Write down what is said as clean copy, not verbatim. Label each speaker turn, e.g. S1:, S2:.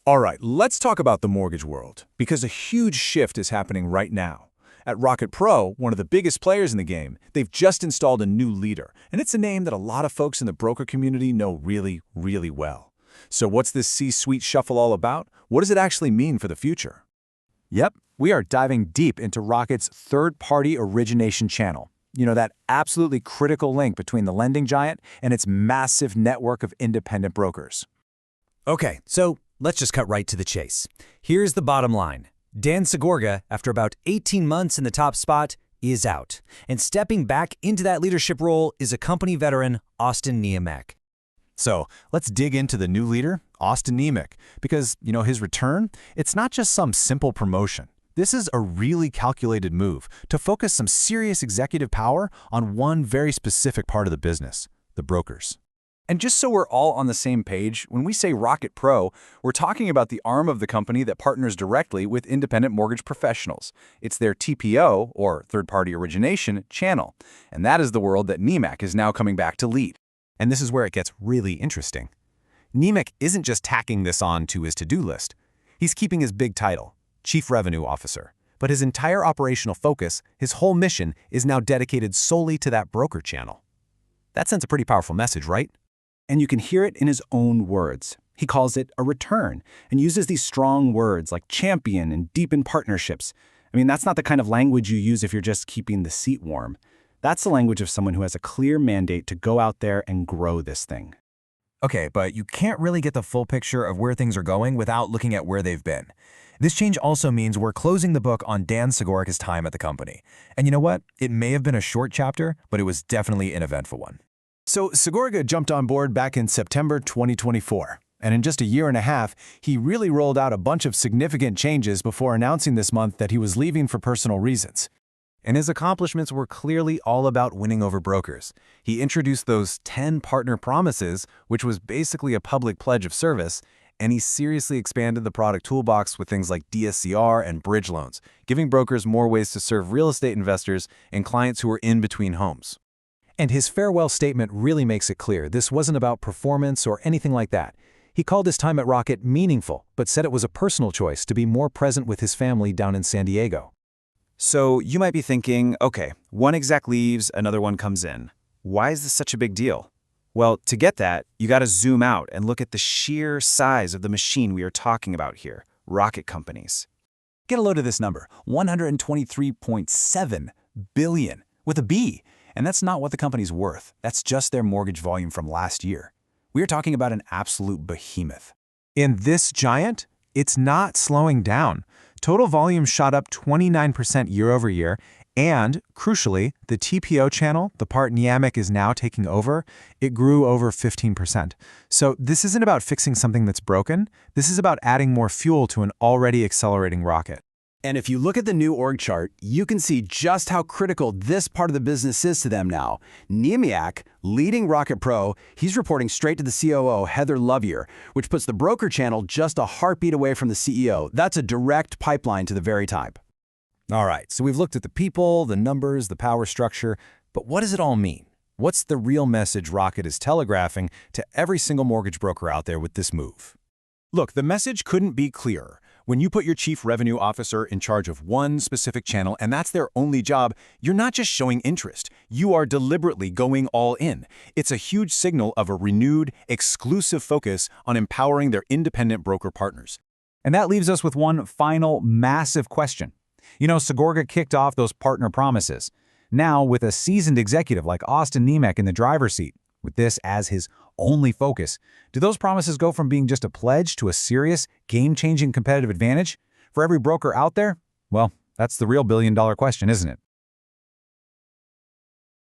S1: All right, let's talk about the mortgage world, because a huge shift is happening right now. At Rocket Pro, one of the biggest players in the game, they've just installed a new leader, and it's a name that a lot of folks in the broker community know really, really well. So what's this C-suite shuffle all about? What does it actually mean for the future?
S2: Yep, we are diving deep into Rocket's third-party origination channel. You know, that absolutely critical link between the lending giant and its massive network of independent brokers.
S3: Okay, so let's just cut right to the chase. Here's the bottom line. Dan Segorga, after about 18 months in the top spot, is out. And stepping back into that leadership role is a company veteran, Austin Niemiec.
S2: So let's dig into the new leader, Austin Niemiec, because, his return, it's not just some simple promotion. This is a really calculated move to focus some serious executive power on one very specific part of the business, the brokers. And just so we're all on the same page, when we say Rocket Pro, we're talking about the arm of the company that partners directly with independent mortgage professionals. It's their TPO, or third-party origination, channel. And that is the world that Niemiec is now coming back to lead. And this is where it gets really interesting. Niemiec isn't just tacking this on to his to-do list. He's keeping his big title, Chief Revenue Officer. But his entire operational focus, his whole mission, is now dedicated solely to that broker channel. That sends a pretty powerful message, right? And you can hear it in his own words. He calls it a return and uses these strong words like champion and deepen partnerships. I mean, that's not the kind of language you use if you're just keeping the seat warm. That's the language of someone who has a clear mandate to go out there and grow this thing.
S4: Okay, but you can't really get the full picture of where things are going without looking at where they've been. This change also means we're closing the book on Dan Segorga's time at the company. And you know what? It may have been a short chapter, but it was definitely an eventful one.
S2: So Segorga jumped on board back in September 2024. And in just a year and a half, he really rolled out a bunch of significant changes before announcing this month that he was leaving for personal reasons.
S4: And his accomplishments were clearly all about winning over brokers. He introduced those 10 partner promises, which was basically a public pledge of service, and he seriously expanded the product toolbox with things like DSCR and bridge loans, giving brokers more ways to serve real estate investors and clients who are in between homes.
S2: And his farewell statement really makes it clear this wasn't about performance or anything like that. He called his time at Rocket meaningful, but said it was a personal choice to be more present with his family down in San Diego.
S5: So you might be thinking, okay, one exec leaves, another one comes in. Why is this such a big deal? Well, to get that, you got to zoom out and look at the sheer size of the machine we are talking about here, rocket companies.
S2: Get a load of this number, $123.7 billion, with a B. And that's not what the company's worth. That's just their mortgage volume from last year. We are talking about an absolute behemoth.
S6: In this giant, it's not slowing down. Total volume shot up 29% year over year, and, crucially, the TPO channel, the part Niemiec is now taking over, it grew over 15%. So this isn't about fixing something that's broken. This is about adding more fuel to an already accelerating rocket.
S7: And if you look at the new org chart, you can see just how critical this part of the business is to them now. Niemiec, leading Rocket Pro, he's reporting straight to the COO, Heather Lovier, which puts the broker channel just a heartbeat away from the CEO. That's a direct pipeline to the very top.
S4: All right, so we've looked at the people, the numbers, the power structure, but what does it all mean? What's the real message Rocket is telegraphing to every single mortgage broker out there with this move?
S1: Look, the message couldn't be clearer. When you put your chief revenue officer in charge of one specific channel and that's their only job, you're not just showing interest. You are deliberately going all in. It's a huge signal of a renewed, exclusive focus on empowering their independent broker partners.
S2: And that leaves us with one final massive question. Segorga kicked off those partner promises. Now, with a seasoned executive like Austin Niemiec in the driver's seat, with this as his only focus, do those promises go from being just a pledge to a serious, game-changing competitive advantage for every broker out there? Well, that's the real billion-dollar question, isn't it?